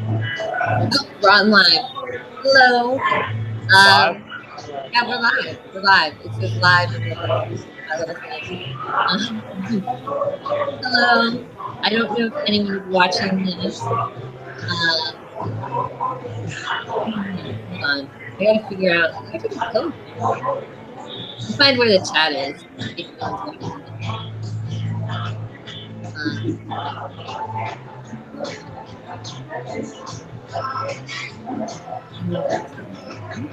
Oh, we're on live. Hello. Live? Yeah, we're live. We're live. It says live in my little thing. Hello. I don't know if anyone is watching this. Hold on. I gotta figure out where did it go. I'll find where the chat is. If no one's watching it.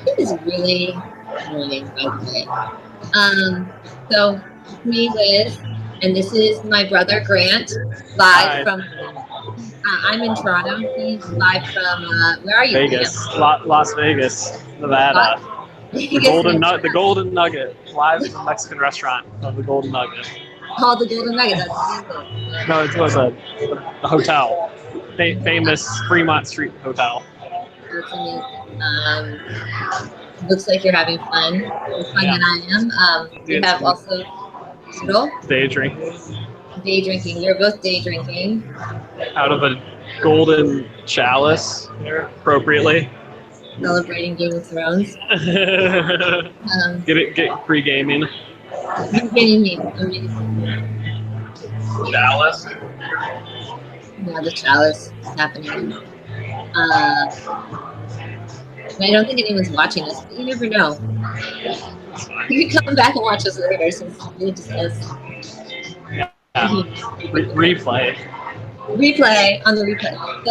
It is really annoying, by the way. So me, Liz, and this is my brother Grant, live Hi. from. I'm in Toronto. He's live from. Where are you, Vegas, Las Vegas, Nevada. The Grant? the Golden Nugget, live from the Mexican restaurant of the Golden Nugget. Oh, the Golden Nugget. That's amazing. No, it was a hotel, famous Fremont Street Hotel. That's amazing. Looks like you're having fun. More fun than I am. We have also day drinking. Day drinking. We're both day drinking. Out of a golden chalice, appropriately. Celebrating Game of Thrones. Get pre-gaming. Chalice. Yeah, the chalice is happening. I don't think anyone's watching us, but you never know. You can come back and watch us later since we just Replay. Replay on the replay. So,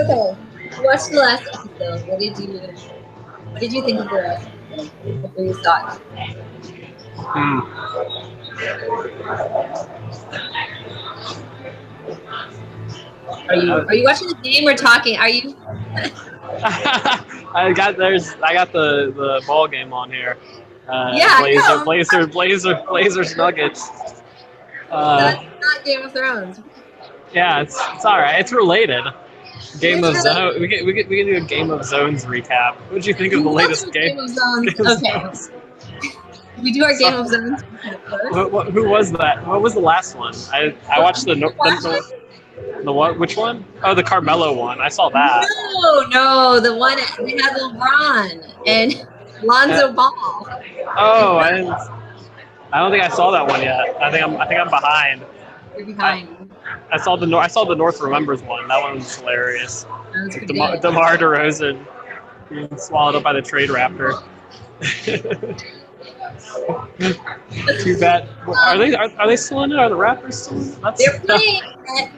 okay, watch the last episode. What did you think of the last episode? What were your thoughts? Are you watching the game or talking? Are you? I got the ball game on here. Blazers Nuggets. That's not Game of Thrones. Yeah, it's all right. It's related. Game of Zones. We can do a Game of Zones recap. What did you think of the latest game? Game of Zones. Okay. We do our Game of Zones. Who was that? What was the last one? I watched the what? Which one? Oh, the Carmelo one. I saw that. No, the one they had LeBron and Lonzo Ball. Oh, I don't think I saw that one yet. I think I'm behind. You're behind. I saw the North Remembers one. That one was hilarious. That was pretty good. DeMar DeRozan being swallowed up by the trade raptor. Too bad. Are they still in it? Are the Raptors still in it? They're playing.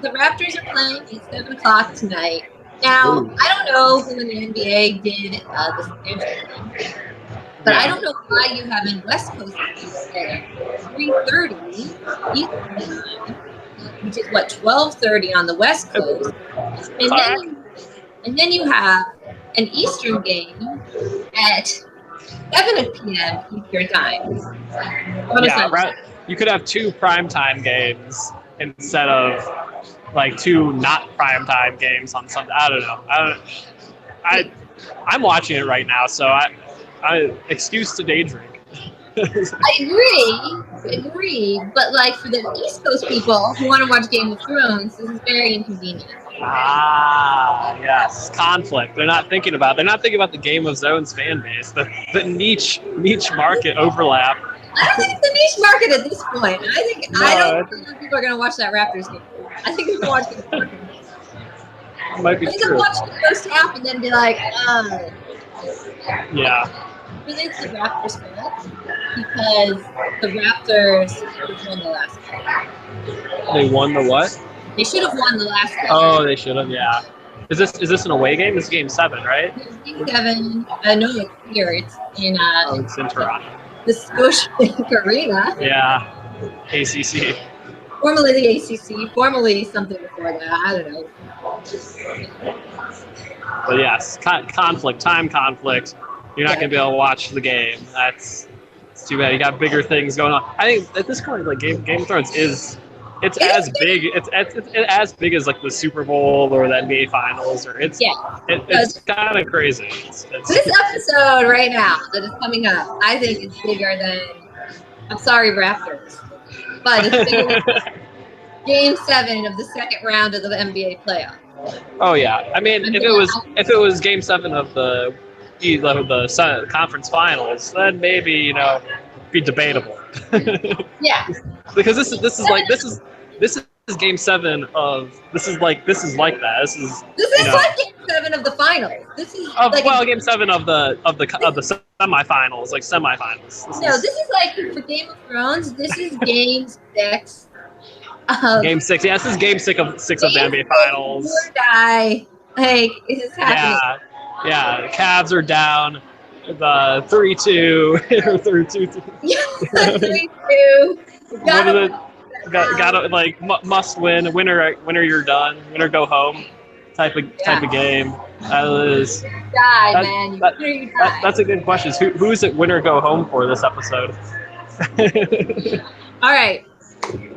The Raptors are playing at 7:00 tonight. Now, I don't know who in the NBA did the scheduling, but I don't know why you have in West Coast at 3:30 Eastern time, which is what 12:30 on the West Coast, and then you have an Eastern game at 7 p.m. Eastern time. You could have two primetime games instead of like two not primetime games on Sunday. I don't know. I'm watching it right now, so I excuse to day drink. I agree, but like for the East Coast people who want to watch Game of Thrones, this is very inconvenient. Ah, yes, conflict. They're not thinking about the Game of Zones fan base, the niche market overlap. I don't think it's a niche market at this point. I don't think people are going to watch that Raptors game. I think they're going to watch the It might be true. They're going to watch the first half and then be like, Yeah. I think it's the Raptors fans because the Raptors won the last game. They won the what? They should have won the last game. Oh, they should have, yeah. Is this an away game? This is game 7, right? Game 7. No, it's here. It's in it's in Toronto. The Scotiabank Arena. Yeah. ACC. Formerly the ACC, formerly something before that. I don't know. But yes, time conflict. You're not going to be able to watch the game. It's too bad. You got bigger things going on. I think at this point, like Game of Thrones it's as big. It's as big as like the Super Bowl or the NBA Finals, or it's kind of crazy. This episode right now that is coming up, I think it's bigger than. I'm sorry, Raptors, but it's bigger. Game 7 of the second round of the NBA playoffs. Oh yeah, I mean, if it was Game 7 of the conference finals, then maybe be debatable. Yeah. Because this is Game 7 of this is like that. This is like Game 7 of the finals. This is Game 7 of the semifinals, like semifinals. This is like for Game of Thrones. This is Game 6. Game 6. Yeah, this is Game 6 of the NBA Finals. Or die. Like, is happening. Yeah. The Cavs are down. The 3-2 or 3-2. Yeah, 3-2. Gotta like must win. Winner you're done. Winner go home. Type of game. That's a good question. Who is it? Winner go home for this episode? All right.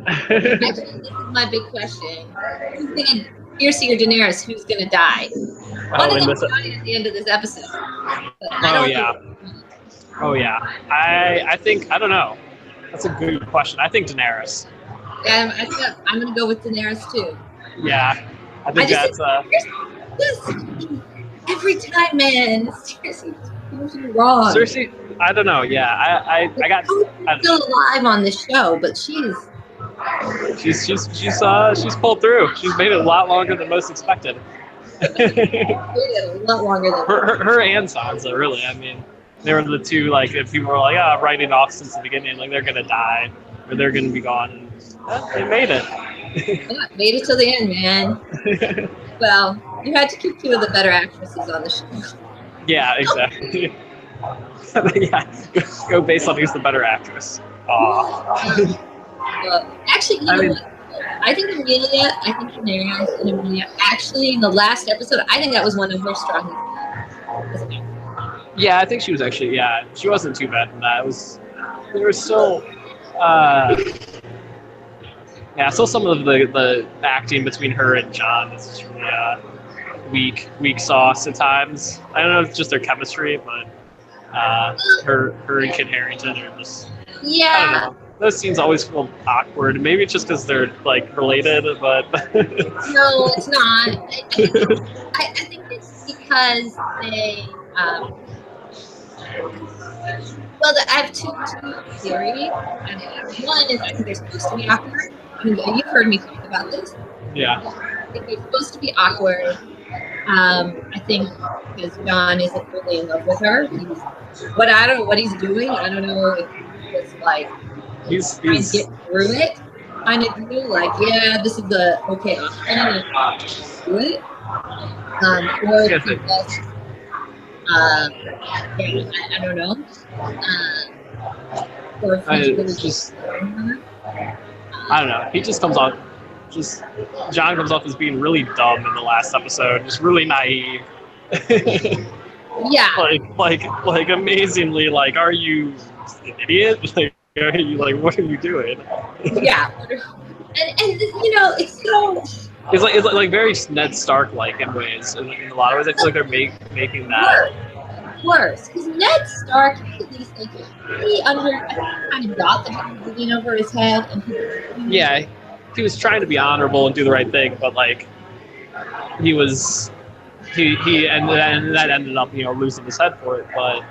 Actually, this is my big question. Who's gonna Cersei or Daenerys? Who's gonna die? One of them died at the end of this episode. Oh yeah. I think I don't know. That's a good question. I think Daenerys. Yeah, I'm gonna go with Daenerys too. Yeah, I think that's every time, man. Cersei proves you wrong. Cersei, I don't know. Yeah, I got still alive on the show, but she's pulled through. She's made it a lot longer than most expected. A lot longer than her and Sansa, really. I mean, they were the two, like, if people were like, writing off since the beginning, like, they're gonna die or they're gonna be gone. They made it. Made it till the end, man. Well, you had to keep two of the better actresses on the show. Yeah, exactly. Yeah, go based on who's the better actress. Actually, know what? I think Emilia, Daenerys and Emilia, actually, in the last episode, I think that was one of her strongest. Yeah, I think she was actually, she wasn't too bad in that. There was still, still some of the acting between her and Jon is just really weak sauce at times. I don't know if it's just their chemistry, but her and Kit Harington are just, I don't know. Those scenes always feel awkward. Maybe it's just because they're like related, but no, it's not. I think it's because they. Well, I have two theories. One is I think they're supposed to be awkward. You've heard me talk about this. Yeah. I think they're supposed to be awkward. I think because Jon isn't really in love with her. I don't know what he's doing. I don't know if it's like. He's trying to get through it, kind of do like, this is the okay option, and do it. Or if he just, I don't know. Or if he's really just, I don't know. He just comes off, Jon comes off as being really dumb in the last episode, just really naive. Yeah. Like amazingly, like, are you an idiot? Like, are you like, what are you doing? Yeah, and it's so. It's like very Ned Stark like in ways. In a lot of ways, I feel like they're making that worse. Because Ned Stark, at least like he kind of got the thing over his head, and he was trying to be honorable and do the right thing, but like he and that ended up losing his head for it, but.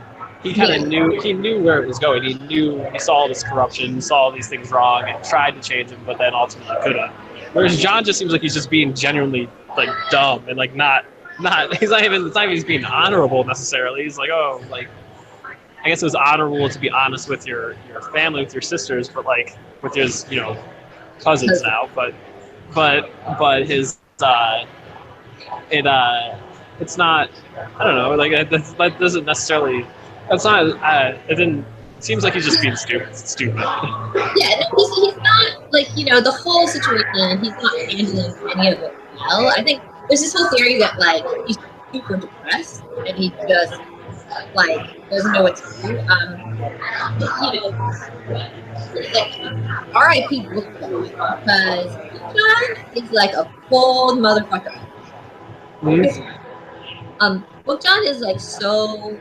He kind of knew where it was going. He saw all this corruption, he saw all these things wrong, and tried to change them, but then ultimately couldn't. Whereas Jon just seems like he's just being genuinely like dumb and like not. It's not even he's being honorable necessarily. He's like, I guess it was honorable to be honest with your family, with your sisters, but like with his cousins now. But his it's not. I don't know. Like that doesn't necessarily. That's not. It seems like he's just being stupid. Yeah, no, he's not like the whole situation. He's not handling any of it well. I think there's this whole theory that like he's super depressed and he just like doesn't know what to do. R.I.P. Book because Jon is like a bold motherfucker. Mm-hmm. Book Jon is like so.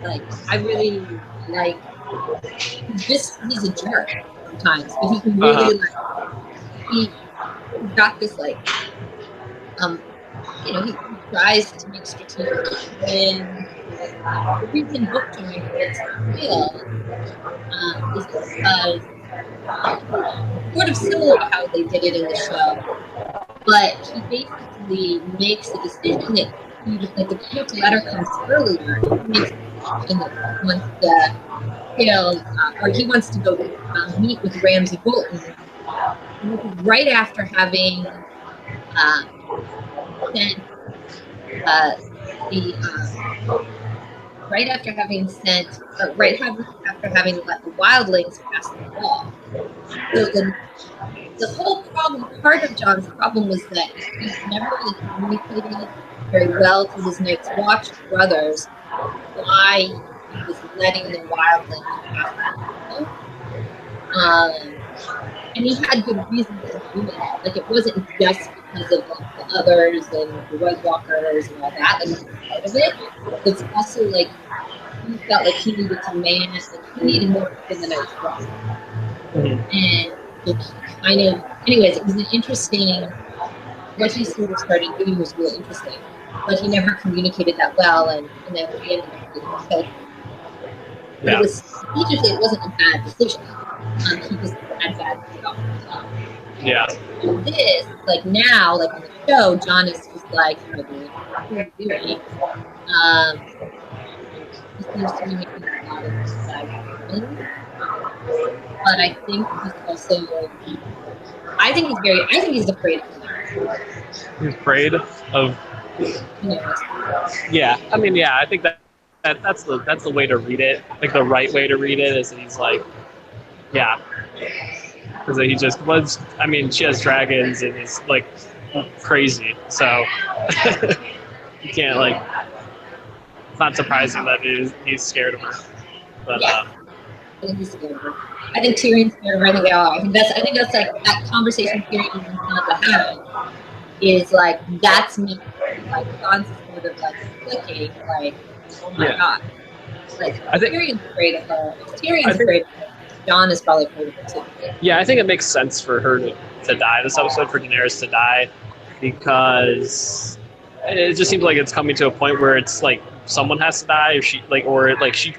Like I really like. He's a jerk sometimes, but he can really he's got this like, he tries to make strategic wins. The reason Bookjoy gets killed is because sort of similar to how they did it in the show, but he basically makes the decision that the Cook's letter comes earlier. He makes the decision that he wants to kill, or he wants to go meet with Ramsay Bolton right after having sent right after having let the wildlings pass the wall. So the whole problem, part of John's problem was that he never really communicated very well to his Night's Watch brothers why he was letting the wildlings pass the wall. And he had good reasons to do that. Like, it wasn't just because of like the others and the White Walkers and all that. Like, part of it. It's also like he felt like he needed to man, like he needed more in the Night's Watch. And it kind of, anyways, it was an interesting. What he sort of started doing was really interesting, but he never communicated that well, and then he ended up getting killed. But it was strategically, it wasn't a bad decision. He just had bad stuff. Yeah. And this, like now, like on the show, John is just like, what are you doing? He seems to be making a lot of bad things. But I think he's also, I think he's afraid of him. He's afraid of. Yeah, I mean, yeah, I think that's the way to read it. Like the right way to read it is that he's like, yeah, because he just was. I mean, she has dragons and is like crazy, so you can't like. It's not surprising that he's scared of her, but. Yeah. I think he's scared of her. I think Tyrion's scared of her. I think that's like that conversation Tyrion and Sansa have is like, that's me. Like Sansa's sort of like clicking, like, oh my god. Like Tyrion's afraid of her. Tyrion's afraid of her. Jon is probably afraid of her too. Yeah, I think it makes sense for her to die this episode, for Daenerys to die, because it just seems like it's coming to a point where it's like someone has to die, or she.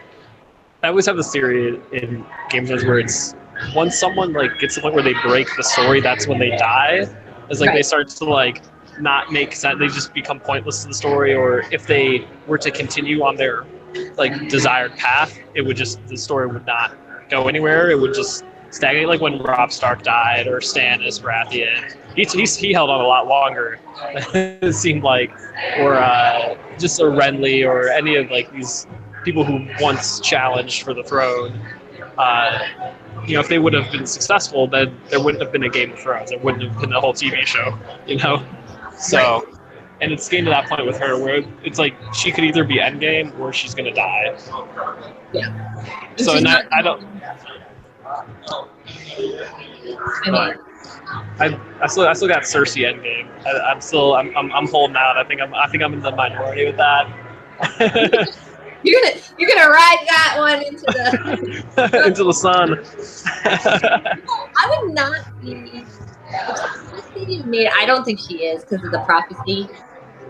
I always have this theory in Game of Thrones where it's once someone like gets to the point where they break the story, that's when they die. It's like they start to like not make sense. They just become pointless to the story. Or if they were to continue on their like desired path, the story would not go anywhere. It would just stagnate. Like when Robb Stark died, or Stannis Baratheon. He held on a lot longer. It seemed like, or just a Renly, or any of like these people who once challenged for the throne, if they would have been successful, then there wouldn't have been a Game of Thrones. There wouldn't have been a whole TV show, So, and it's getting to that point with her where it's like she could either be Endgame or she's gonna die. Yeah. So, and I don't. I still got Cersei Endgame. I'm holding out. I think I'm in the minority with that. You're gonna ride that one into the into the sun. I would not be. I don't think she is because of the prophecy.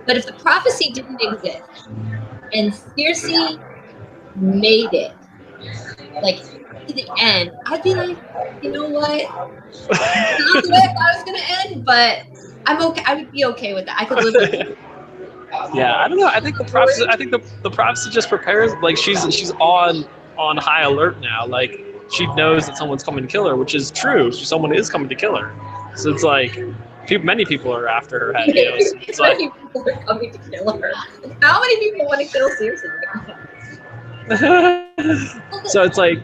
But if the prophecy didn't exist and Cersei made it, like to the end, I'd be like, you know what? Not the way I thought it was gonna end, but I'm okay. I would be okay with that. I could live with it. Yeah, I don't know. I think the prophecy just prepares. Like she's on high alert now. Like she knows that someone's coming to kill her, which is true. Someone is coming to kill her. So it's like many people are after her head. It's like, many people are coming to kill her. How many people want to kill Cersei? So it's like,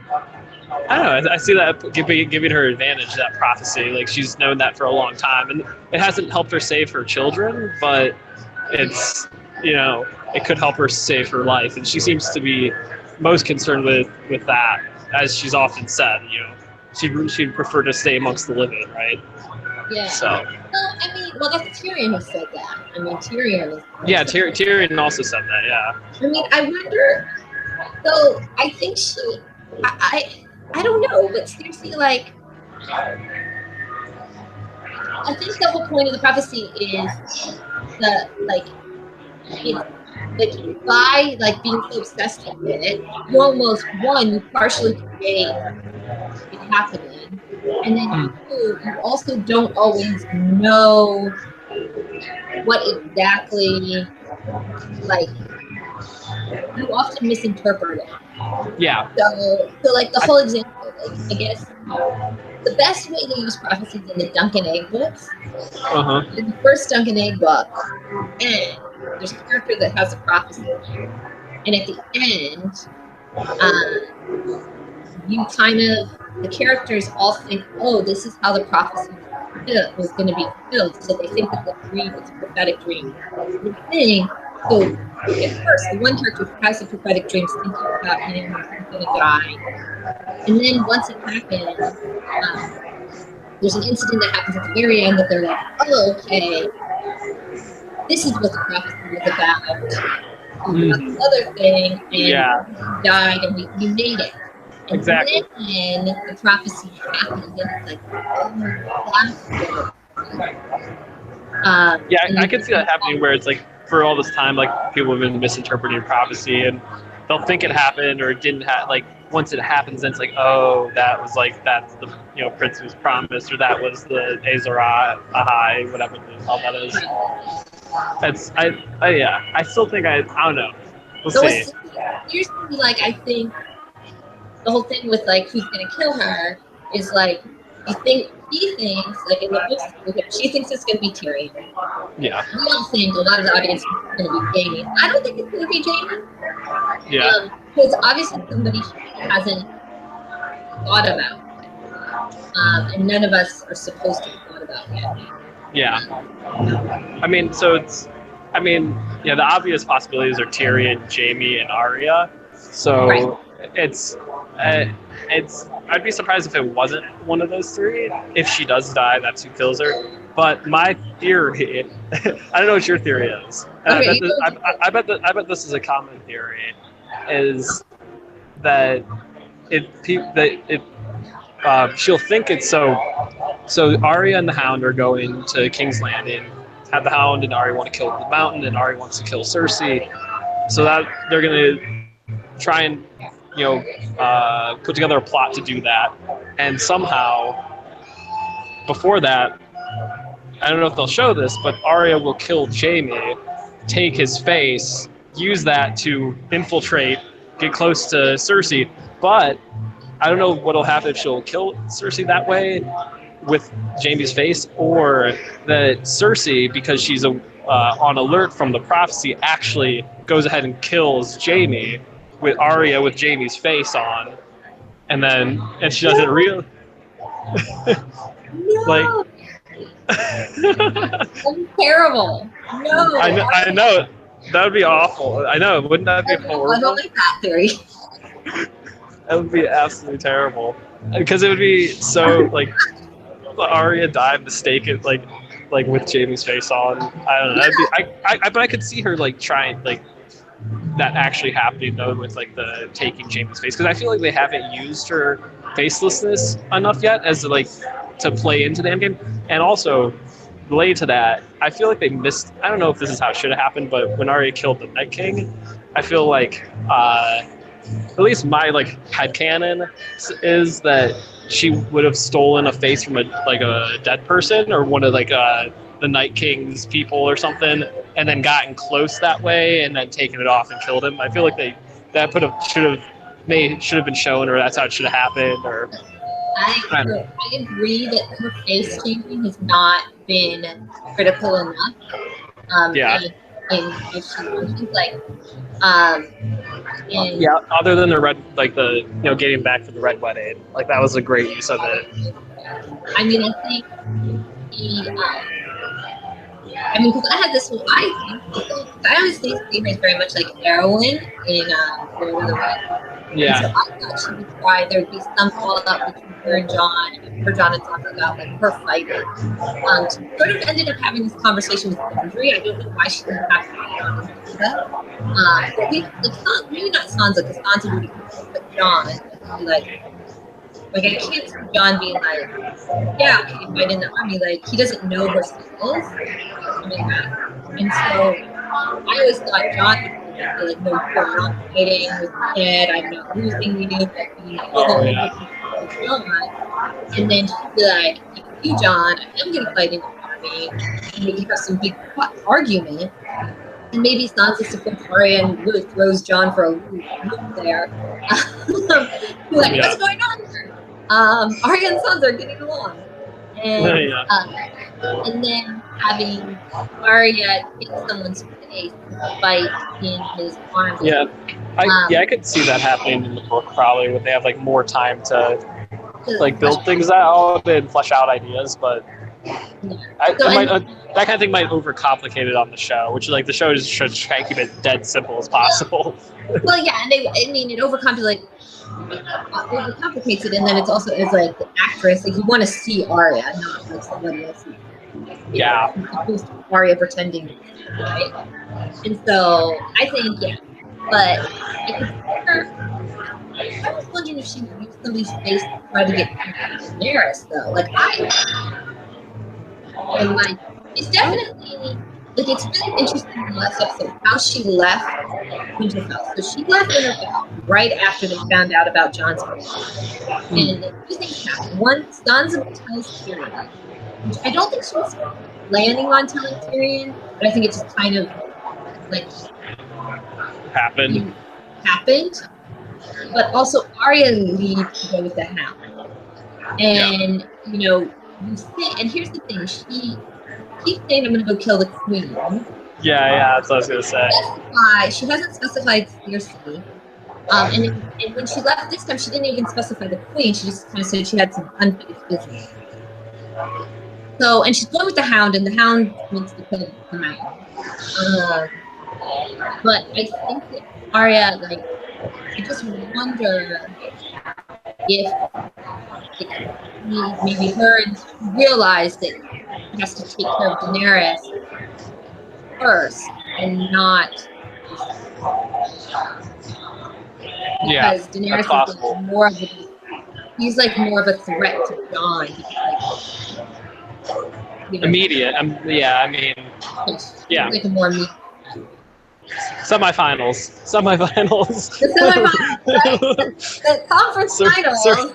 I don't know. I see that giving her advantage, that prophecy. Like she's known that for a long time, and it hasn't helped her save her children, but it's it could help her save her life, and she seems to be most concerned with that, as she's often said. She'd prefer to stay amongst the living, right? Yeah. So. Well, that's Tyrion who said that. Tyrion is. Yeah, Tyrion also said that. Yeah. I wonder. So I think I don't know, but seriously, like, I think the whole point of the prophecy is the it's by being so obsessed with it, you almost you partially create it happening, and then two, you also don't always know what exactly you often misinterpret it. Yeah. So the whole example, I guess the best way to use prophecies in the Dunk and Egg books. In the first Dunk and Egg book, and there's a character that has a prophecy, and at the end, the characters all think, oh, this is how the prophecy was going to be fulfilled. So they think that the dream is a prophetic dream. So at first, the one character who has the prophetic dreams thinking about him going to die. And then once it happens, there's an incident that happens at the very end that they're like, oh, okay, this is what the prophecy was about. The other thing, and he died, and we made it. And exactly. then the prophecy happened, and it's like, oh, I can see that happening where it's like for all this time, like people have been misinterpreting prophecy, and they'll think it happened or it didn't happen. Like once it happens, then it's like, oh, that was that's the prince who was promised, or that was the Azor Ahai, whatever all that is. That's I still think I don't know. We'll see. Here's I think the whole thing with who's gonna kill her is he thinks in the books she thinks it's gonna be Tyrion. Yeah. We all think a lot of the audience is gonna be Jaime. I don't think it's gonna be Jaime. Yeah. Because obviously somebody hasn't thought about it. And none of us are supposed to have thought about it. Yeah. The obvious possibilities are Tyrion, Jaime, and Arya. So right. it's I'd be surprised if it wasn't one of those three. If she does die, that's who kills her. But my theory, I don't know what your theory is. Okay, I bet this is a common theory, is that she'll think it's so Arya and the Hound are going to King's Landing. Have the Hound and Arya want to kill the Mountain, and Arya wants to kill Cersei. So that they're going to try and put together a plot to do that. And somehow, before that, I don't know if they'll show this, but Arya will kill Jaime, take his face, use that to infiltrate, get close to Cersei. But I don't know what'll happen if she'll kill Cersei that way with Jaime's face, or that Cersei, because she's on alert from the prophecy, actually goes ahead and kills Jaime with Arya with Jaime's face on, and she doesn't real no. That's terrible. No. I know. That would be awful. I know. Wouldn't that be horrible? I don't like that theory. That would be absolutely terrible. Because it would be so Arya died mistaken, with Jaime's face on. I don't know. But I could see her trying that actually happening though with the taking Jaime's face, because I feel like they haven't used her facelessness enough yet as to play into the endgame. And also related to that, I feel like they missed. I don't know if this is how it should have happened, but when Arya killed the Night King, I feel at least my headcanon is that she would have stolen a face from a dead person or one of the Night King's people or something, and then gotten close that way and then taken it off and killed him. I feel like should have been shown, or that's how it should have happened. Or I agree that her face changing has not been critical enough. In other than the red, getting back for the Red Wedding, that was a great use of it. I mean, I think because I had this whole, I always think Steven is very much like Erwin in Lord of the Rings. Yeah. And so I thought she would try, there'd be some fallout between her and Jon and talking about her fighting. She sort of ended up having this conversation with Gendry. I don't know why she didn't have to do that. But maybe not Sansa, because Sansa would have put Jon. Like, I can't see John being like, yeah, okay, fight in the army. Like, he doesn't know her skills. I mean, and so I always thought John would be like, no, you're not fighting with the kid. I'm not losing you. Like, being like, Oh, oh, yeah. John. And then she'd be like, you, John, I am going to fight in the army. And we have some big argument. And maybe Sansa supports Arya and really throws John for a loop there. Like, Yeah. what's going on here? Arya and Sansa are getting along. And, and then having Arya hit someone's face to fight in his army. Yeah. I could see that happening in the book probably when they have like more time to like build things out and flesh out ideas, but that kind of thing might overcomplicate it on the show, which is like the show just should try to keep it dead simple as possible. Well, yeah, and it overcomplicates it, and then it's also like the actress, like you want to see Arya, not like somebody else. Yeah. Arya pretending, right? And so I think but I was wondering if she would use somebody's face to try to get Daenerys, though. Like it's definitely like it's really interesting in the last episode how she left Winterfell. So she left Winterfell right after they found out about Jon's murder. And two things happened. One, Sansa tells Tyrion, which I don't think she was planning on telling Tyrion, but I think it just kind of like happened. But also Arya leaves to go with the Hound. And you think, and here's the thing, she keeps saying I'm gonna go kill the queen. Yeah, that's what I was gonna say. She hasn't specified Cersei. And when she left this time, she didn't even specify the queen. She just kind of said she had some unfinished business. So, and she's going with the Hound, and the Hound wants to kill the mountain. But I think that Arya, like, I just wonder if maybe her realized that she has to take care of Daenerys first and not. Because Daenerys is like more of he's like more of a threat to Jon. Like, immediate. I mean, like a more immediate. Semifinals. The semifinals, right? The conference finals.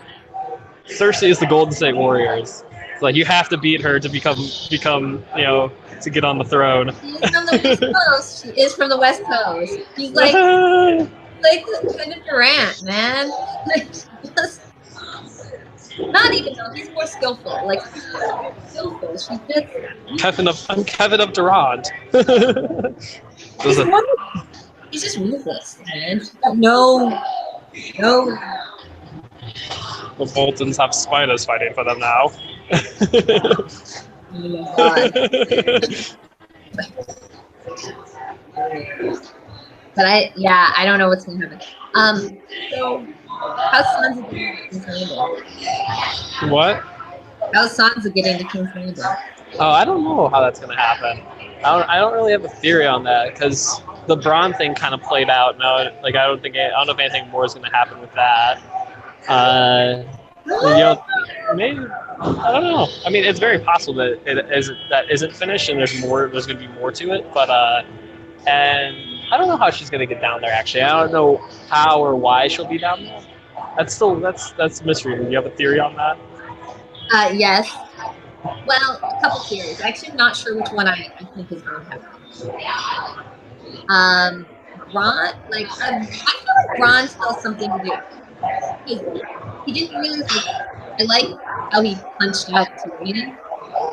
Cersei is the Golden State Warriors. It's like you have to beat her to become to get on the throne. She's from the West Coast. She is from the West Coast. She's like Kevin Durant, man. Not even though he's more skillful. Like she's more skillful. She's just I'm Kevin of Durant. He's just ruthless, man. No. The Boltons have spiders fighting for them now. But I don't know what's gonna happen. So how's Sansa getting to King's Landing? What? How's Sansa getting to King's Landing? Oh, I don't know how that's gonna happen. I don't really have a theory on that because the Bronn thing kind of played out. No, like I don't know if anything more is gonna happen with that. Maybe I don't know. I mean, it's very possible that that isn't finished, and there's going to be more to it. But and I don't know how she's going to get down there. Actually, I don't know how or why she'll be down there. That's a mystery. Do you have a theory on that? Yes. Well, a couple theories. Actually, I'm not sure which one I think is going to happen. Bronn, like I feel like Bronn still has something to do. He didn't really I like how he punched out Tyrion.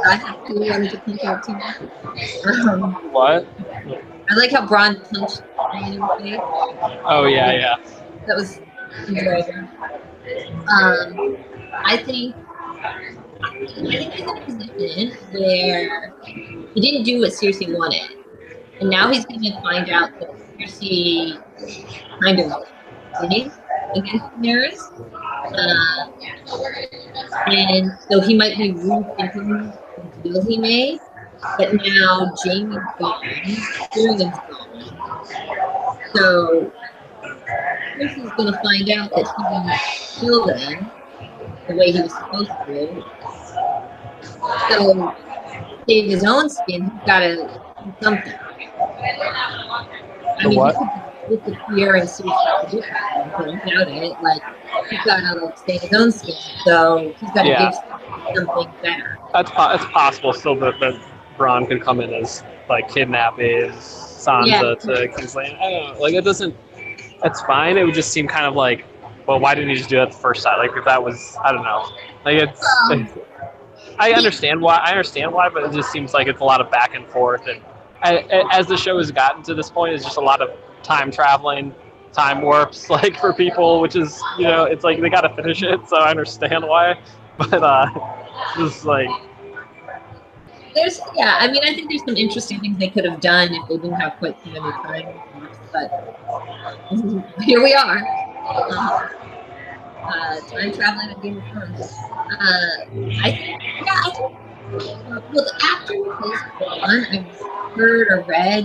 I really wanted to punch out Tyrion. What? I like how Bronn punched Tyrion in the face. Oh yeah. That was enjoyable. I think he's in a position where he didn't do what Cersei wanted, and now he's going to find out that Cersei kind of winning against Daenerys. And so he might be rethinking the deal he made, but now Jaime's gone, Tyrion's gone. So Cersei's going to find out that he didn't kill them, the way he was supposed to. So to save his own skin, he's got to do something. I The mean, what? he could fear and suicide without it. Like he's got to like save his own skin, so he's got to Yeah. give something better. It's possible still that Bronn could come in as like kidnapping Sansa to King's Landing. I don't know. Like it doesn't. That's fine. It would just seem kind of like, well, why didn't he just do that the first time? Like if that was, I don't know. Like it's. I understand why. But it just seems like it's a lot of back and forth, and as the show has gotten to this point, it's just a lot of time traveling, time warps, like for people, which is it's like they got to finish it. So I understand why, but just like. I mean, I think there's some interesting things they could have done if they didn't have quite so many time warps, but here we are. Time traveling at Game of Thrones. I think well, the actor who plays Bronn, I've heard or read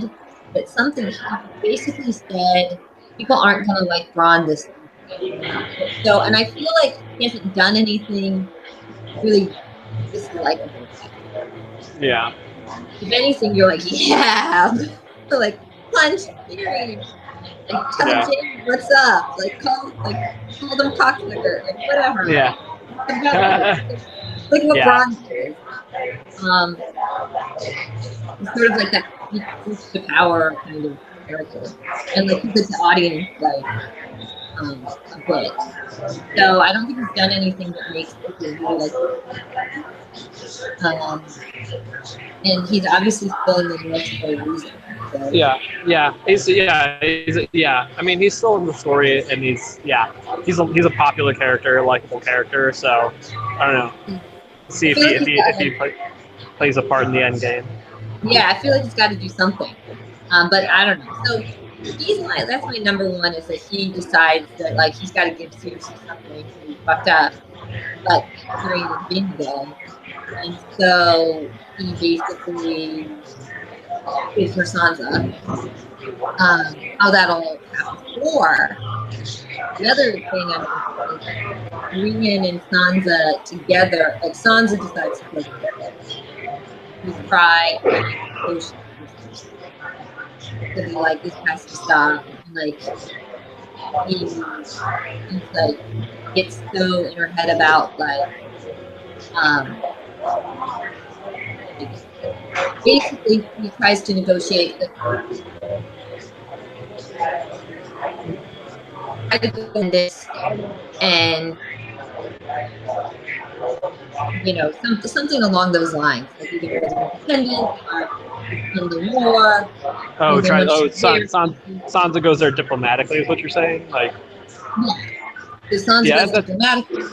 that something he basically said people aren't going to like Bronn this time. So, and I feel like he hasn't done anything really dislikable. Yeah. If anything, you're like, yeah, like punch, period. Like tell James what's up. Like call them cocksucker. Like whatever. Yeah. Like what Bronn is. It's sort of like that the power kind of character, and like he's the audience like a bit. So I don't think he's done anything that makes people really like. And he's obviously still in the North for a reason. So. Yeah. I mean, he's still in the story, and he's a popular character, a likable character. So I don't know. See if he plays a part in the end game. Yeah, I feel like he's got to do something, but I don't know. So that's my number one is that he decides that like he's got to give Cersei something. He fucked up, like during the bingo, and so he basically is for Sansa. How that all happens. Or the other thing I'm Brienne and Sansa together. Like Sansa decides to play together. We cry, so be like, this has to stop. And, like he's like gets so in her head about like basically he tries to negotiate this and something along those lines. Like either it's independent or in the war. Sansa goes there diplomatically is what you're saying? Like Sansa goes diplomatically.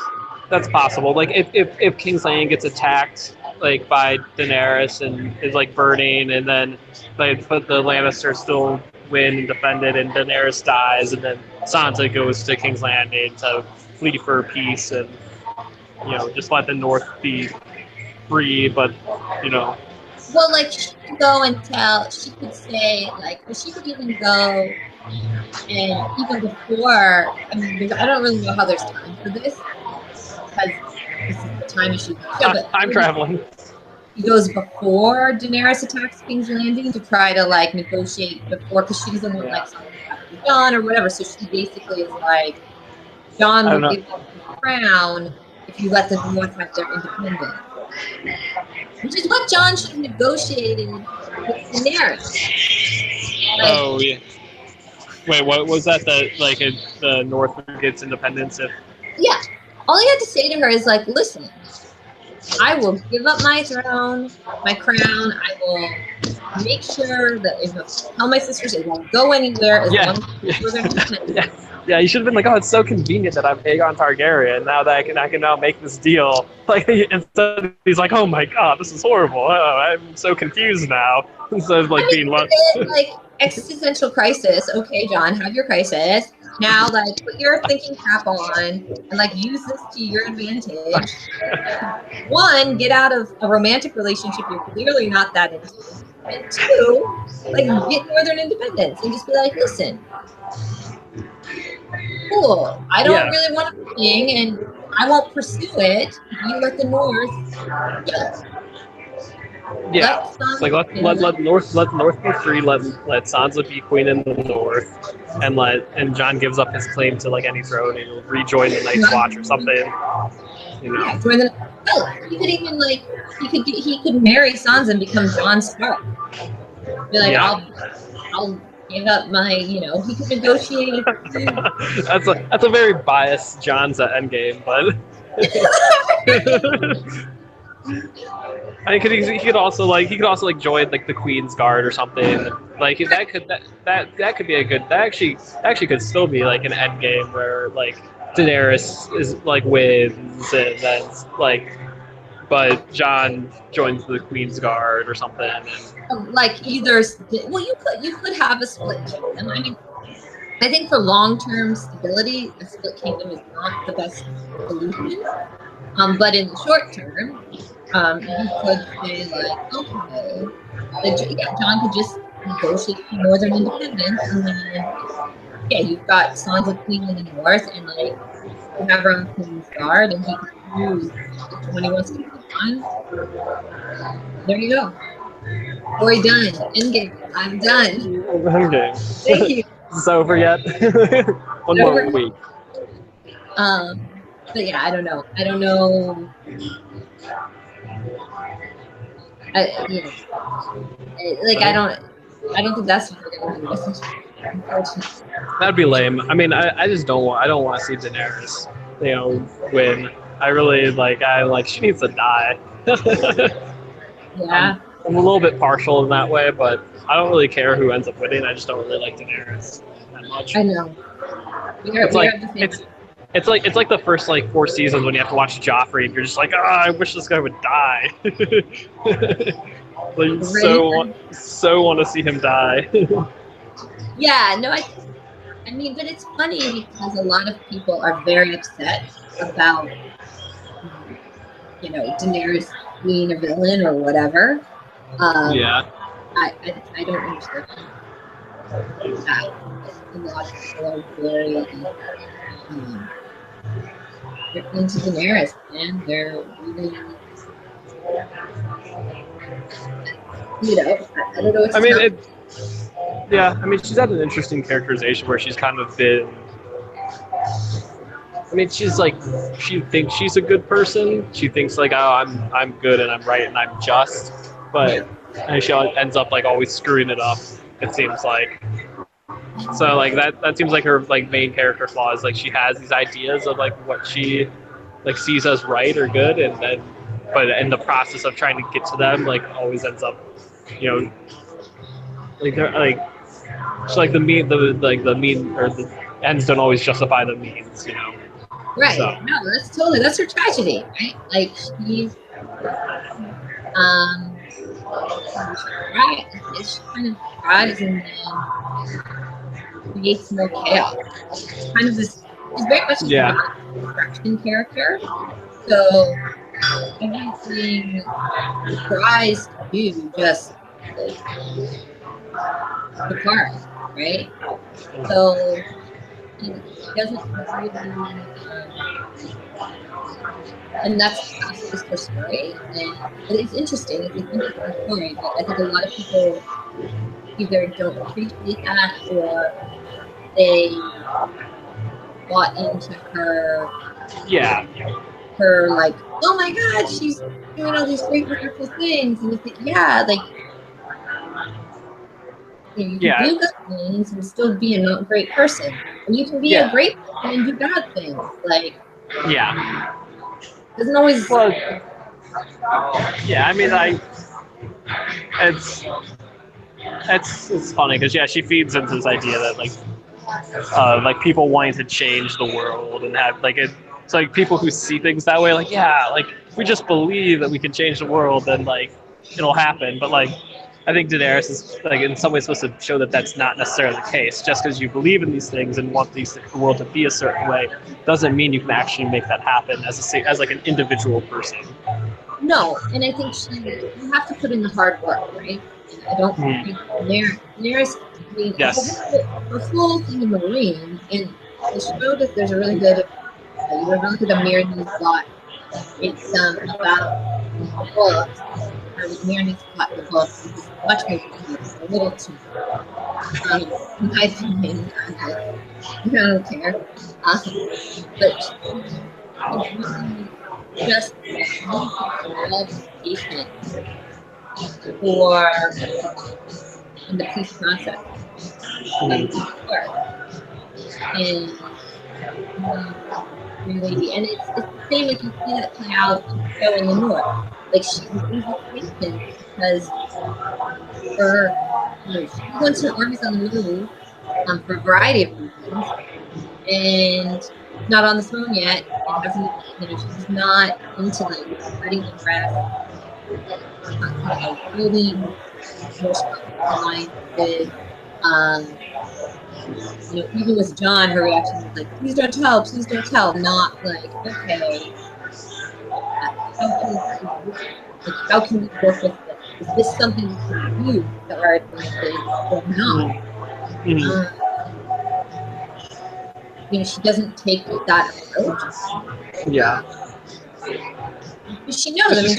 That's possible. Like if King's Landing gets attacked like by Daenerys and is like burning, and then but the Lannisters still win and defend it, and Daenerys dies, and then Sansa goes to King's Landing to flee for peace and just let the North be free, but Well, like she could go and she could say like, well, she could even go and even before. I mean, I don't really know how there's time for this because this is the time issue. I'm traveling. He goes before Daenerys attacks King's Landing to try to like negotiate before, because she doesn't want like something to happen to Jon or whatever. So she basically is like, Jon will give up the crown if you let the North have their independence. Which is what Jon should have negotiated with Daenerys. Yeah. Wait, what was that? The North gets independence if? Yeah. All he had to say to her is like, listen, I will give up my throne, my crown. I will make sure that tell my sisters it won't go anywhere as long as we're independent. Yeah, you should have been like, oh, it's so convenient that I'm Aegon Targaryen. Now that I can now make this deal. Like, instead he's like, oh my god, this is horrible. Oh, I'm so confused now. Instead of being left. Like existential crisis. Okay, Jon, have your crisis. Now, like, put your thinking cap on and like use this to your advantage. One, get out of a romantic relationship you're clearly not that into. And two, like get Northern independence and just be like, listen. cool. I don't Yeah. really want a king, and I won't pursue it. You let the North. Yeah, Let it's like let North be free. Let Sansa be queen in the North, and John gives up his claim to like any throne and he'll rejoin the Night's Watch or something. You know. Yeah, join the. Oh, he could even like he could marry Sansa and become Jon Stark. Be like, Yeah. I'll give up my, he could negotiate. That's a very biased John's at Endgame, but I think he could also join like the Queen's Guard or something. Like that could be a good that actually could still be like an Endgame where like Daenerys is like wins and then like but John joins the Queen's Guard or something. And, like either, well, you could have a split kingdom. I mean, I think for long-term stability, a split kingdom is not the best solution. But in the short term, you could say like, okay, John could just negotiate for northern independence, and then you've got Sansa Queen in the north, and like you have her on Queen's Guard, and he can choose when he wants to be done. There you go. Story done. Endgame. I'm done. Endgame. Thank you. Is this over yet? One more week. But yeah, I don't know. I don't think that's what they're gonna do. Unfortunately. That'd be lame. I mean, I just don't want to see Daenerys, win. I really she needs to die. Yeah. I'm a little bit partial in that way, but I don't really care who ends up winning. I just don't really like Daenerys that much. I know. It's like the first 4 seasons when you have to watch Joffrey and you're just like, I wish this guy would die. So want to see him die. Yeah, no, I mean, but it's funny because a lot of people are very upset about, Daenerys being a villain or whatever. Yeah. I don't understand that. A lot of people are very they're into Daenerys, and they're really, I don't know what to yeah, I mean, she's had an interesting characterization where she's kind of been. I mean, she's she thinks she's a good person. She thinks I'm good and I'm right and I'm just, but and she ends up always screwing it up. It seems like. So that seems like her main character flaw is she has these ideas of what she sees as right or good, and then but in the process of trying to get to them always ends up the mean or the ends don't always justify the means, Right. So. No, that's her tragedy, right? She's she kind of tries and then creates more chaos. It's kind of this. She's very much a distraction character. So everything she tries to do just the part, right? So he doesn't really, and that's just her story. But it's interesting. It's an interesting story. But I think a lot of people either don't appreciate that or they bought into her. Yeah. Her oh my God, she's doing all these great, wonderful things, and you think, you can do good things and still be a not great person. And you can be a great person and do bad things. Doesn't always. Well, yeah, I mean, it's funny because she feeds into this idea that people wanting to change the world and have it's people who see things that way if we just believe that we can change the world then it'll happen, but I think Daenerys is in some ways supposed to show that that's not necessarily the case. Just because you believe in these things and want the world to be a certain way doesn't mean you can actually make that happen as an individual person. No, and I think you have to put in the hard work, right? And I don't think Daenerys, her whole thing in Marine, and the show that there's a really good, you would really good Amir News Plot. It's about the book. Amir News Plot, the book, is much more a little too. In my opinion, I don't care. But just love patient for the peace process. And really, and it's the same like you see that play out in the show in the North. Like she's patient because she wants her armies on the move for a variety of reasons, and not on the throne yet. And hasn't, she's not into like letting the rest, really with, even with John, her reaction was like, please don't tell, not like, okay, how can we work with this? Is this something we can use to our advantage or not? She doesn't take that approach. Yeah. She knows.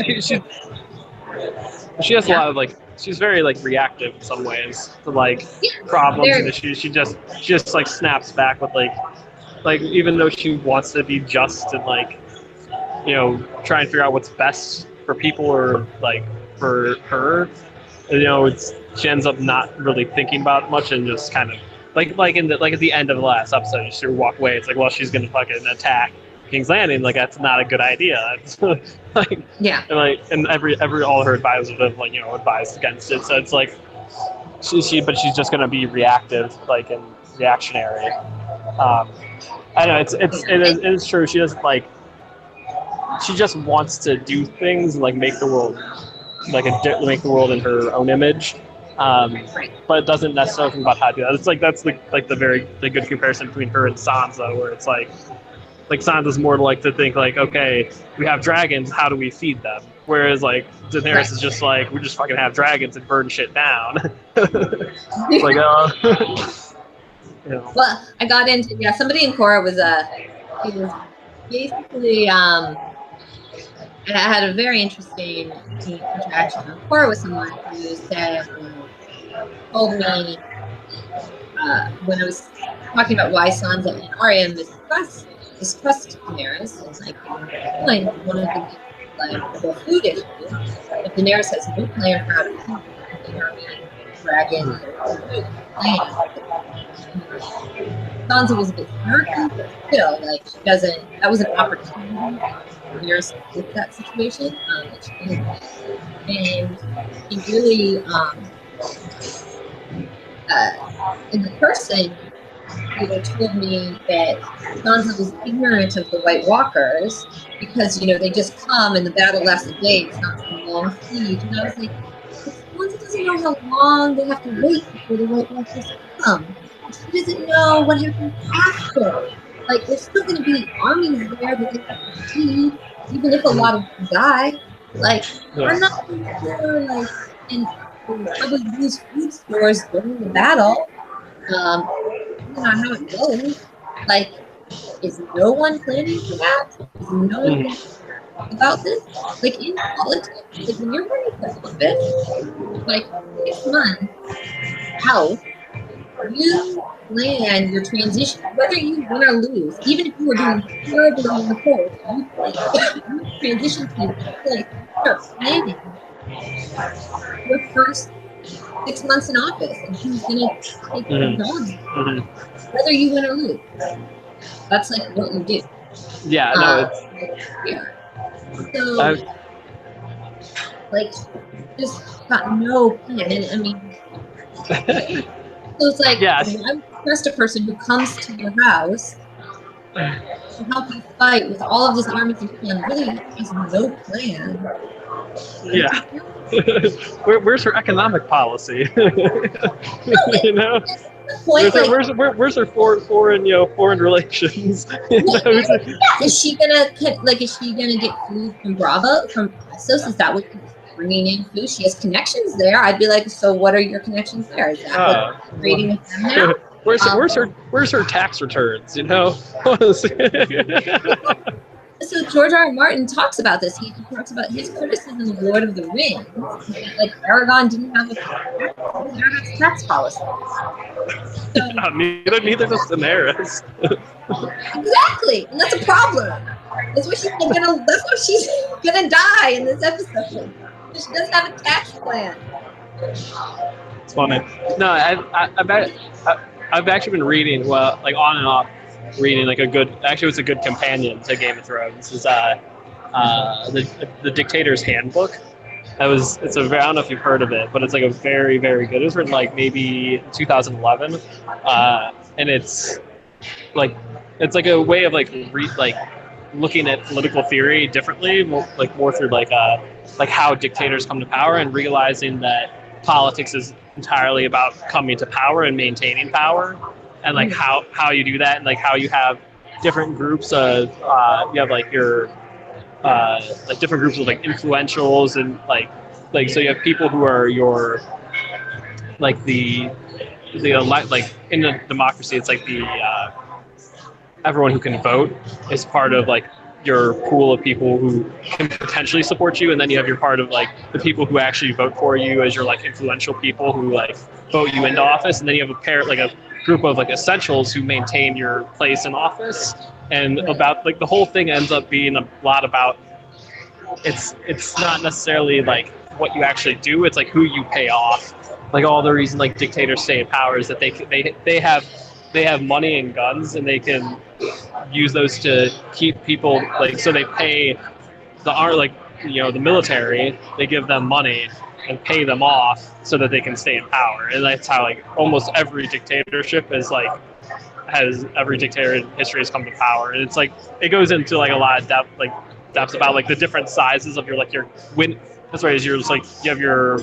She has a lot of like. She's very like reactive in some ways to like problems and issues. She just like snaps back with like even though she wants to be just and like try and figure out what's best for people or like for her. She ends up not really thinking about it much and just kind of like at the end of the last episode, she walk away. It's like, well, she's gonna fucking attack King's Landing. Like that's not a good idea. And every all her advisors have advised against it. So it's like but she's just gonna be reactive, like and reactionary. I know it is true. She doesn't like. She just wants to do things and like make the world make the world in her own image. But it doesn't necessarily think about how to do that. It's like that's the good comparison between her and Sansa, where it's like Sansa's more like to think like, okay, we have dragons, how do we feed them? Whereas like Daenerys is just like, we just fucking have dragons and burn shit down. Like, Well, I got into somebody in Korra was he was basically and I had a very interesting interaction on Korra with someone who said, told me when I was talking about why Sansa and Arya mistrust Daenerys, and like one of the food issues. If Daenerys has no plan for how to feed the army, dragons, or Sansa was a bit snarky, but still, like she doesn't. That was an opportunity for Daenerys to flip that situation, and he really, in the person, told me that Sansa was ignorant of the White Walkers because they just come and the battle lasts a day. It's not some long siege, and I was like, Sansa doesn't know how long they have to wait before the White Walkers come. She doesn't know what happens after. Like, there's still going to be armies there that they have to feed, even if a lot of them die. Like, I'm not sure, like, and probably use food stores during the battle. Not how it goes. Like, is no one planning for that? Is no one thinking about this? Like, in politics, like, when you're running for office, like, 6 months out, you plan your transition, whether you win or lose, even if you are doing terribly in the polls, you transition to like start planning your first 6 months in office and who's going to take your job, whether you win or lose. That's like what you do. Yeah, no, it's so like just got no plan. And I mean, so it's like, I would trust a person who comes to your house to help you fight with all of this armies and people and really has no plan. Yeah. Where's her economic policy? Where's her foreign relations? Is she gonna get food from Bravo, from Essos? Is that what she's bringing in food? She has connections there. I'd be like, so what are your connections there? Is that what you're trading with them now? Where's her tax returns? You know. So George R. R. Martin talks about this. He talks about his criticism of Lord of the Rings. Like Aragon didn't have a tax policy. So, neither does Daenerys. Exactly, and that's a problem. That's why she's gonna die in this episode. She doesn't have a tax plan. It's funny. No, I've actually been reading, well, like on and off, reading like it was a good companion to Game of Thrones. Is the Dictator's Handbook. I don't know if you've heard of it, but it's like a very, very good. It was written like maybe 2011, and it's like a way of like looking at political theory differently, more through like how dictators come to power and realizing that politics is entirely about coming to power and maintaining power, and like how you do that, and like how you have different groups of you have like your like different groups of like influentials, and like so you have people who are your like the like in a democracy it's like the everyone who can vote is part of like your pool of people who can potentially support you, and then you have your part of like the people who actually vote for you as your like influential people who like vote you into office, and then you have a group of like essentials who maintain your place in office. And about like the whole thing ends up being a lot about it's not necessarily like what you actually do, it's like who you pay off. Like all the reason like dictators stay in power is that they have money and guns, and they can use those to keep people, like, so they pay the military, they give them money and pay them off so that they can stay in power. And that's how like almost every dictatorship is like every dictator in history has come to power. And it's like it goes into like a lot of depth about like the different sizes of your win. That's right, is you're just like you have your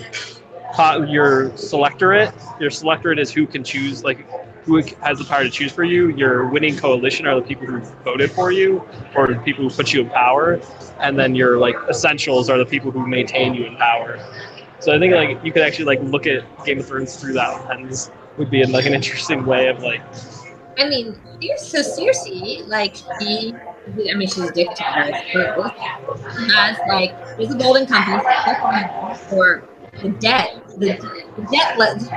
selectorate. Your selectorate is who can choose, like who has the power to choose for you. Your winning coalition are the people who voted for you or the people who put you in power. And then your like essentials are the people who maintain you in power. So I think like you could actually like look at Game of Thrones through that lens. Would be like an interesting way of like. I mean, Cersei, like she's a dictator. Has like there's a golden company for the debt. The debt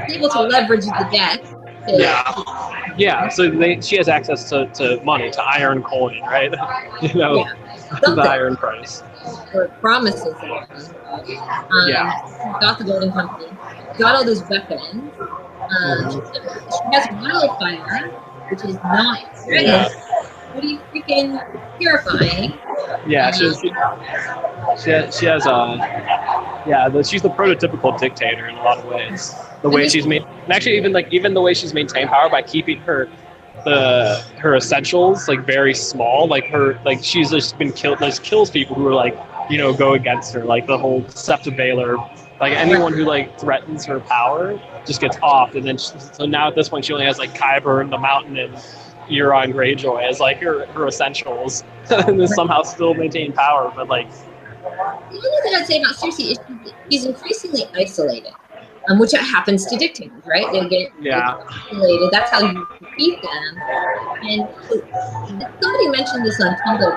able to leverage the debt. Yeah. So she has access to money, to iron coin, right? The iron price. Or promises. Got the golden company. Got all those weapons. She has wildfire, which is not dragons. Pretty freaking terrifying. Yeah, she has she's the prototypical dictator in a lot of ways. The way she's made, and actually even the way she's maintained power by keeping her essentials like very small. She's just been killed. Like kills people who are like go against her. Like the whole Septa Baelor. Like anyone who like threatens her power just gets off. And then so now at this point she only has like Qyburn, the Mountain, and Euron Greyjoy as like her essentials, and then somehow still maintain power. But like the only thing I'd say about Cersei is she's increasingly isolated, which happens to dictators, right? They get isolated. That's how you defeat them. And somebody mentioned this on Tumblr,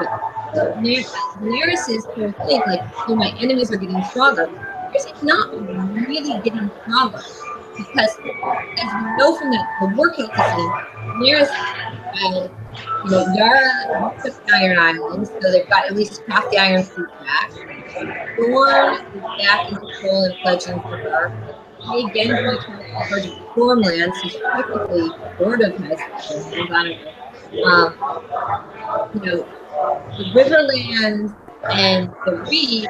but Daenerys' whole thing, like, my enemies are getting stronger. Cersei's not really getting stronger, because as we know from the War Cake scene, Daenerys Yara took the Iron Islands, so they've got at least half the Iron Fleet back. Dorne is back in control and pledging for her. She again is in charge of Stormland, so she technically sort of has the Riverland and the Reed.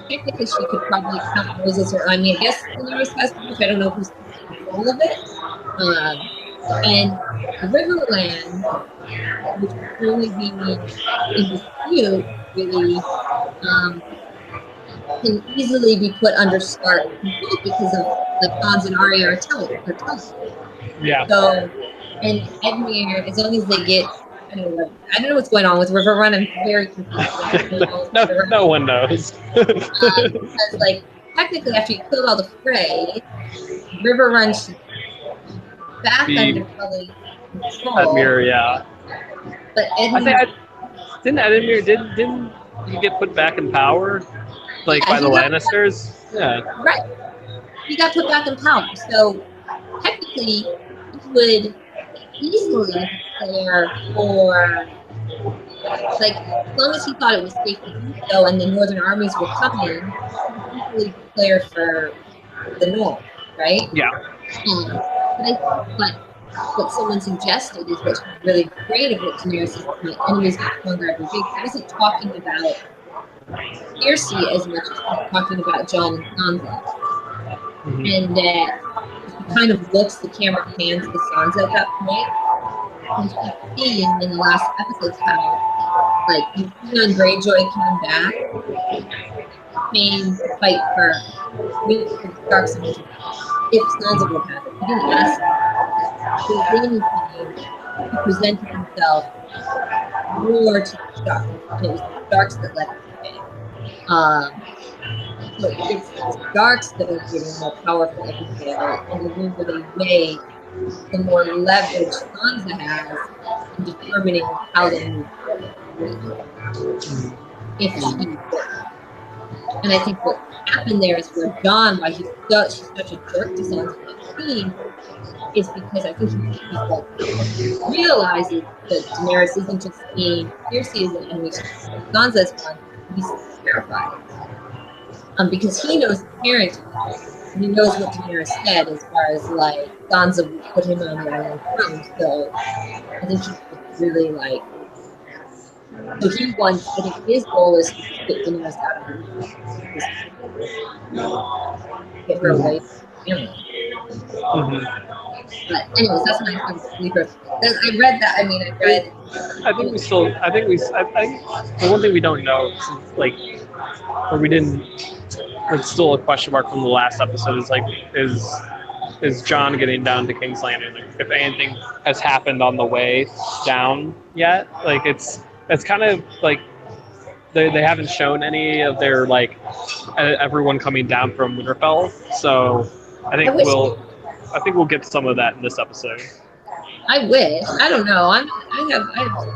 Technically, she could probably count those as her. I mean, I guess Daenerys has, which I don't know who's in control of it. And Riverland, which would only be in dispute, really can easily be put under Stark control because of the Khans and Arya are telling. Yeah. So, and Edmure, as long as they get, I don't know what's going on with Riverrun. I'm very confused. No one knows. Because, like, technically, after you killed all the Frey, Riverrun should back Be under Tully's control. Edmure, yeah. But I think didn't Edmure didn't he get put back in power, like by the Lannisters? Yeah. Right. He got put back in power. So technically, he would easily declare for, like, as long as he thought it was safe to do so and the northern armies were coming, he could easily declare for the north, right? Yeah. But what someone suggested is what's really great of what Daenerys is my enemies get stronger every day. He wasn't talking about Cersei as much as he's talking about Jon and Sansa. Mm-hmm. And that he kind of looks, the camera pans to Sansa at that point. And you see in the last episodes how, like, Euron Greyjoy came back, came to fight for with the Starks and if Sansa would have it. He didn't ask him. So then he presented himself more to the Starks. And it was the Starks that let him stay. So it's the Starks that are getting more powerful every day, and the longer they wait, the more leverage Sansa has in determining how they move forward. If she works. And I think what happened there is where Jon, why she's such a jerk to Sansa in that scene, is because I think he realizes that Daenerys isn't just seeing Cersei as an enemy, Sansa as one. He's terrified. Because he knows the character, and he knows what Daenerys said as far as, like, Sansa would put him on the Iron Throne. So I think he's really, like, so he wants, I think his goal is to get Daenerys out of the get her away from him. But anyways, that's my thing. Sleeper. I read that. I think the one thing we don't know, like, or we didn't, it's still a question mark from the last episode, is like, is Jon getting down to King's Landing? Like, if anything has happened on the way down yet, like, it's kind of like they haven't shown any of their, like, everyone coming down from Winterfell. So I think we'll get some of that in this episode. I wish. I don't know. I'm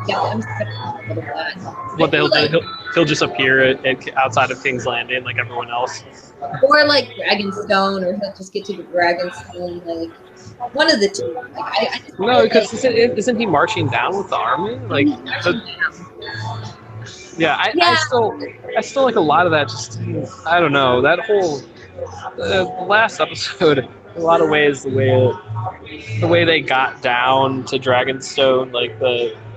skeptical of that. What he'll just appear outside of King's Landing like everyone else, or like Dragonstone, or he'll just get to the Dragonstone, like one of the two. Like, no, because isn't he marching down with the army? Like, I still like a lot of that. Just, I don't know, that whole the last episode. In a lot of ways, the way they got down to Dragonstone, like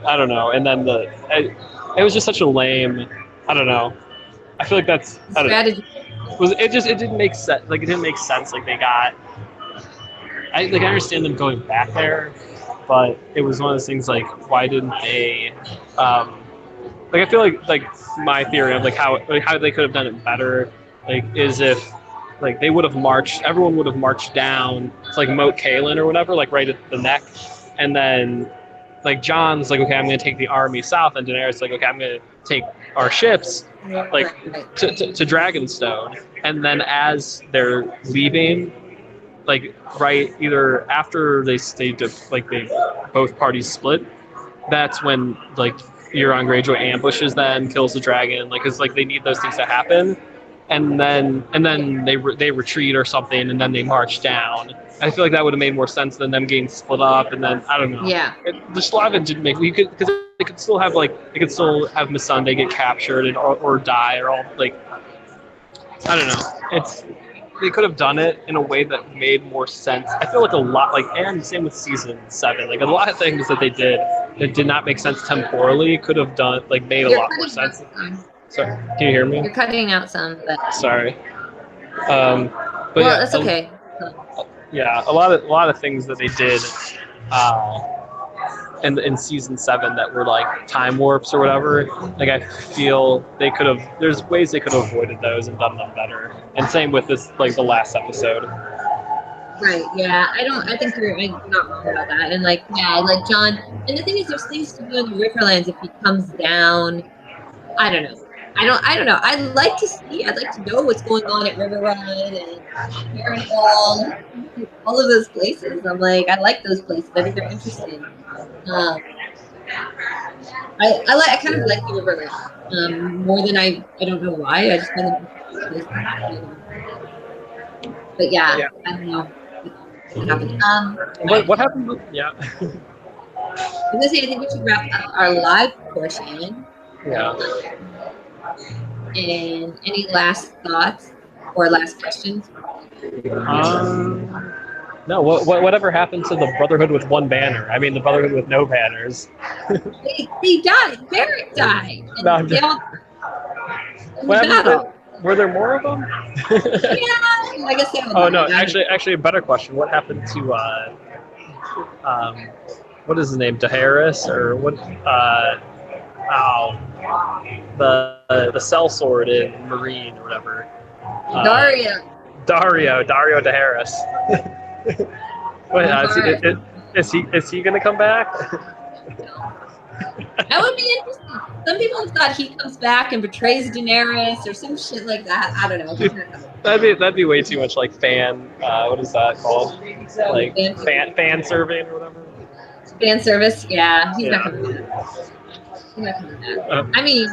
I don't know, and then it was just such a lame. I don't know. I feel like that's strategy. It didn't make sense. Like, it didn't make sense. Like, they got. I understand them going back there, but it was one of those things. Like, why didn't they? I feel like my theory of how they could have done it better, like, is if, like, they would have marched, everyone would have marched down to, like, Moat Cailin or whatever, like, right at the neck, and then, like, Jon's like, okay, I'm going to take the army south, and Daenerys like, okay, I'm going to take our ships, like, to Dragonstone, and then as they're leaving, like, right, either after they both parties split, that's when, like, Euron Greyjoy ambushes them, kills the dragon, like, because, like, they need those things to happen. And then they retreat or something, and then they march down. I feel like that would have made more sense than them getting split up, and then I don't know. Yeah. The Slavin didn't make because they could still have Missandei get captured or die, or all, like, I don't know. They could have done it in a way that made more sense. I feel like a lot, like, and same with season 7, like, a lot of things that they did that did not make sense temporally could have made a lot more sense. Sorry, can you hear me? You're cutting out some, but sorry. But yeah, that's okay. Yeah, a lot of things that they did in season 7 that were like time warps or whatever. Like, I feel they could have. There's ways they could have avoided those and done them better. And same with this, like, the last episode. Right. Yeah. I think you're not wrong about that. And, like, yeah, like Jon. And the thing is, there's things to do in the Riverlands if he comes down. I don't know. I don't know. I'd like to see. I'd like to know what's going on at River Run and Heron Hall, all of those places. I'm like, I like those places. I think they're interesting. I kind of like the River Run more than I don't know why. I just find them interesting. But yeah, I don't know what happened. What happened? Yeah. I'm gonna say I think we should wrap up our live portion. Yeah. And any last thoughts or last questions? No. Whatever happened to the Brotherhood with one banner? I mean, the Brotherhood with no banners. They died. Barrett died. And No, they all what happened? Were there more of them? Yeah, I guess they all Oh no! died. Actually, a better question. What happened to what is his name? Daharis or what? The sellsword in Marine or whatever. Dario Daharis. Wait, is he gonna come back? That would be interesting. Some people have thought he comes back and betrays Daenerys or some shit like that. I don't know. That'd be way too much like fan. What is that called? Like fan serving or whatever. Fan service, yeah. He's not coming back. He's not coming back. I mean,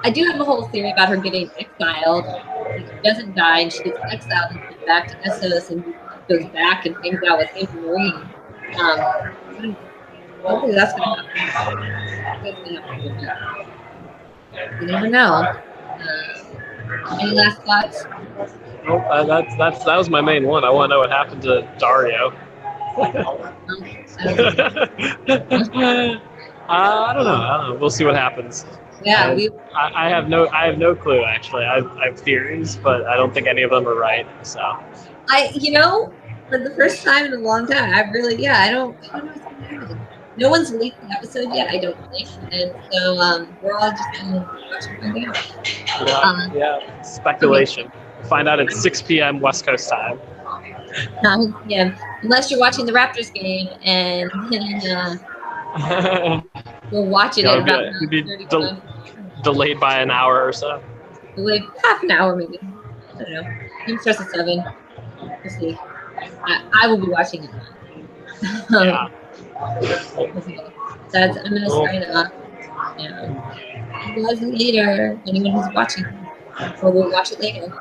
I do have a whole theory about her getting exiled. Like, she doesn't die, and she gets exiled and goes back to Essos and goes back and hangs out with him and Marine. Hopefully that's going to happen. You never know. Any last thoughts? Nope, that was my main one. I want to know what happened to Dario. I don't know. We'll see what happens. Yeah, I have no clue actually. I have theories, but I don't think any of them are right. So for the first time in a long time, I don't know what's going to happen. No one's leaked the episode yet, I don't think, and so we're all just going to watch it find out. Yeah, speculation. Find out at 6 p.m. West Coast time. Yeah, unless you're watching the Raptors game, and then we'll watch it at about 9:30. Delayed by an hour or so. Delayed half an hour, maybe. I don't know. Game starts at 7. We'll see. I will be watching it. Yeah. I'm gonna sign up. Yeah. Later. Anyone who's watching, or we'll watch it later.